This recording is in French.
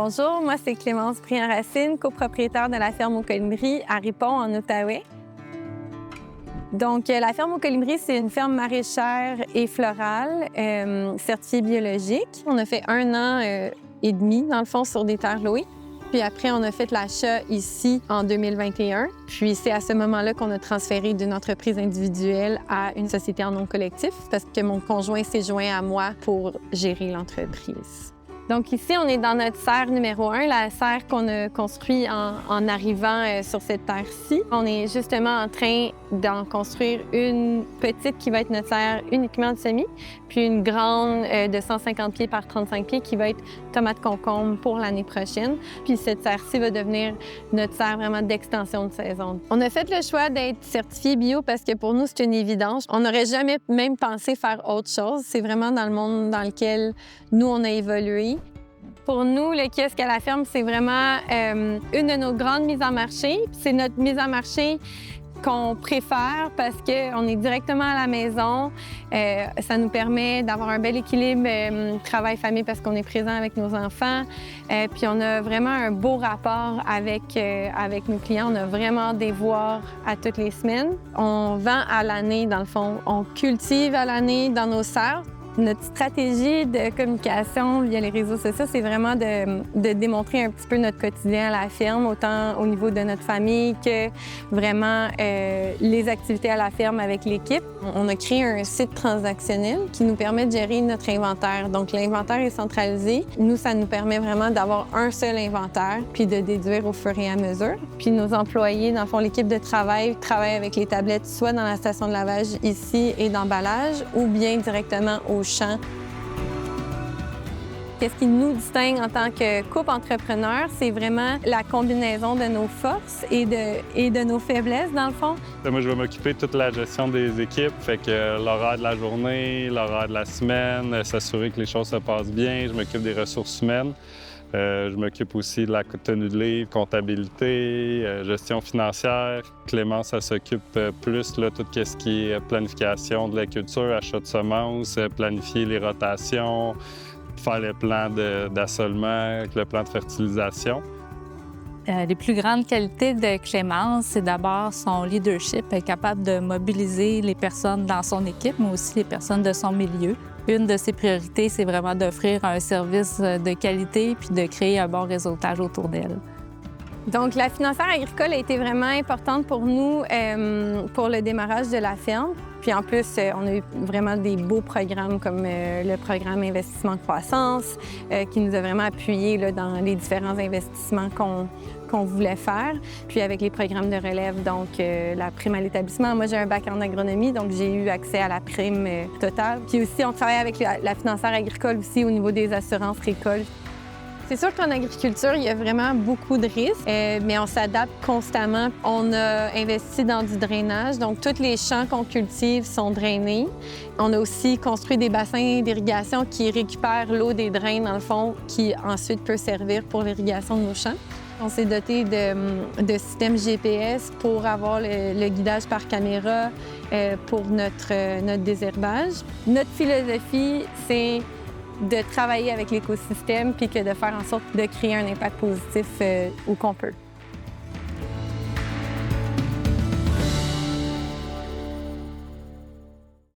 Bonjour, moi c'est Clémence Briand-Racine, copropriétaire de la ferme aux Colibris à Ripon, en Outaouais. Donc, la ferme aux Colibris, c'est une ferme maraîchère et florale certifiée biologique. On a fait 1 an et demi, dans le fond, sur des terres louées. Puis après, on a fait l'achat ici en 2021. Puis c'est à ce moment-là qu'on a transféré d'une entreprise individuelle à une société en nom collectif parce que mon conjoint s'est joint à moi pour gérer l'entreprise. Donc ici, on est dans notre serre numéro 1, la serre qu'on a construite en arrivant sur cette terre-ci. On est justement en train d'en construire une petite qui va être notre serre uniquement de semis, puis une grande de 150 pieds par 35 pieds qui va être tomate concombre pour l'année prochaine. Puis cette serre-ci va devenir notre serre vraiment d'extension de saison. On a fait le choix d'être certifié bio parce que pour nous, c'est une évidence. On n'aurait jamais même pensé faire autre chose. C'est vraiment dans le monde dans lequel nous, on a évolué. Pour nous, le kiosque à la ferme, c'est vraiment une de nos grandes mises en marché. C'est notre mise en marché qu'on préfère parce qu'on est directement à la maison. Ça nous permet d'avoir un bel équilibre travail-famille parce qu'on est présent avec nos enfants. Puis on a vraiment un beau rapport avec nos clients. On a vraiment des voirs à toutes les semaines. On vend à l'année, dans le fond. On cultive à l'année dans nos serres. Notre stratégie de communication via les réseaux sociaux, c'est vraiment de démontrer un petit peu notre quotidien à la ferme, autant au niveau de notre famille que vraiment les activités à la ferme avec l'équipe. On a créé un site transactionnel qui nous permet de gérer notre inventaire. Donc, l'inventaire est centralisé. Nous, ça nous permet vraiment d'avoir un seul inventaire puis de déduire au fur et à mesure. Puis nos employés, dans le fond, l'équipe de travail avec les tablettes, soit dans la station de lavage ici et d'emballage, ou bien directement au champ. Qu'est-ce qui nous distingue en tant que couple entrepreneur, c'est vraiment la combinaison de nos forces et de nos faiblesses, dans le fond. Moi, je vais m'occuper de toute la gestion des équipes, fait que l'horaire de la journée, l'horaire de la semaine, s'assurer que les choses se passent bien. Je m'occupe des ressources humaines. Je m'occupe aussi de la tenue de livre, comptabilité, gestion financière. Clémence, elle s'occupe plus de tout ce qui est planification de la culture, achat de semences, planifier les rotations, faire le plan d'assolement, le plan de fertilisation. Les plus grandes qualités de Clémence, c'est d'abord son leadership. Elle est capable de mobiliser les personnes dans son équipe, mais aussi les personnes de son milieu. Une de ses priorités, c'est vraiment d'offrir un service de qualité puis de créer un bon réseautage autour d'elle. Donc, la financière agricole a été vraiment importante pour nous pour le démarrage de la ferme. Puis en plus, on a eu vraiment des beaux programmes comme le programme Investissement Croissance qui nous a vraiment appuyés là, dans les différents investissements qu'on voulait faire. Puis avec les programmes de relève, donc la prime à l'établissement. Moi, j'ai un bac en agronomie, donc j'ai eu accès à la prime totale. Puis aussi, on travaille avec la financière agricole aussi au niveau des assurances récoltes. C'est sûr qu'en agriculture, il y a vraiment beaucoup de risques, mais on s'adapte constamment. On a investi dans du drainage, donc tous les champs qu'on cultive sont drainés. On a aussi construit des bassins d'irrigation qui récupèrent l'eau des drains, dans le fond, qui ensuite peut servir pour l'irrigation de nos champs. On s'est doté de systèmes GPS pour avoir le guidage par caméra pour notre désherbage. Notre philosophie, c'est de travailler avec l'écosystème puis que de faire en sorte de créer un impact positif où qu'on peut.